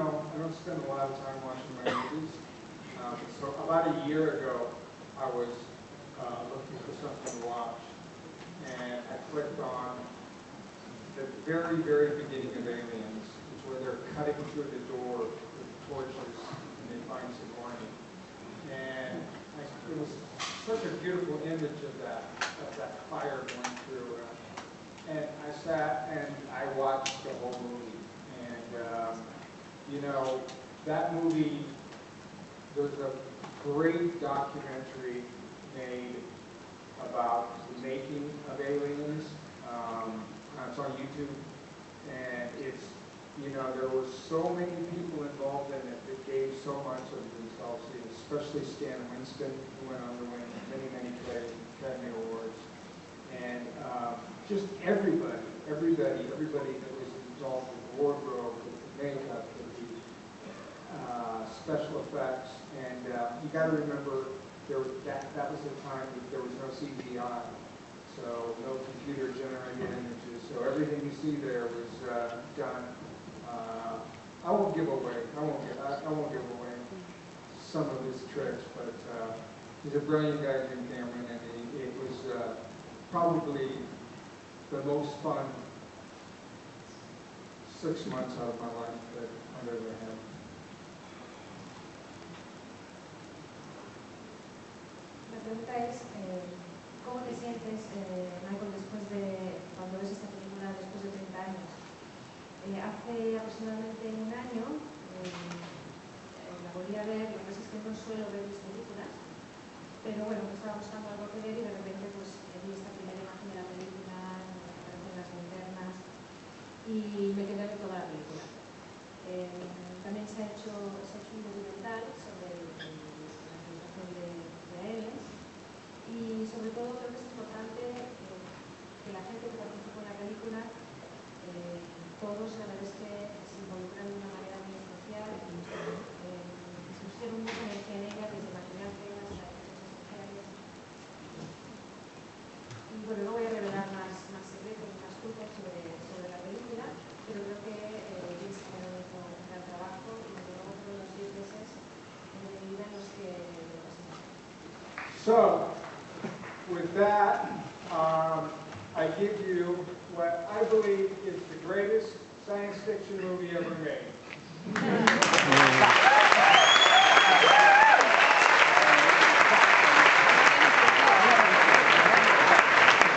I don't spend a lot of time watching my movies. So about a year ago, I was looking for something to watch, and I clicked on the very, very beginning of Aliens, where they're cutting through the door with torches and they find Sigourney. And it was such a beautiful image of that fire going through. And I sat and I watched the whole movie. And, that movie, there's a great documentary made about the making of Aliens. It's on YouTube. And it's, there were so many people involved in it that gave so much of themselves, especially Stan Winston, who went on to win many, many Academy Awards. And just everybody that was involved with the wardrobe, with the makeup, with the special effects. And you got to remember, that was the time that there was no CGI. So no computer-generated images. So everything you see there was done. I won't give away some of his tricks, but he's a brilliant guy, Jim Cameron, and it was probably the most fun 6 months out of my life that I've ever had. La pregunta es, ¿cómo te sientes, Michael, después de, cuando ves esta película después de 30 años? Hace aproximadamente un año la volví a ver, lo que pasa es que no suelo ver mis películas, pero bueno, estaba buscando algo que ver y de repente pues vi esta primera imagen de la película, me aparecen las linternas y me quedé ver toda la película. También se ha hecho un documental sobre la realización de Aliens. Y sobre todo creo que es importante que la gente que participó en la película, todos la verdad es que se involucran de una manera muy especial y se pusieron mucha energía en ella, desde maquillaje hasta efectos especiales. Y bueno, no voy a revelar más secretos, más cosas sobre la película, pero creo que James Cameron hizo un gran trabajo y desde luego fueron los 10 meses de mi vida en los que lo pasé. So, with that, I give you what I believe is the greatest science fiction movie ever made.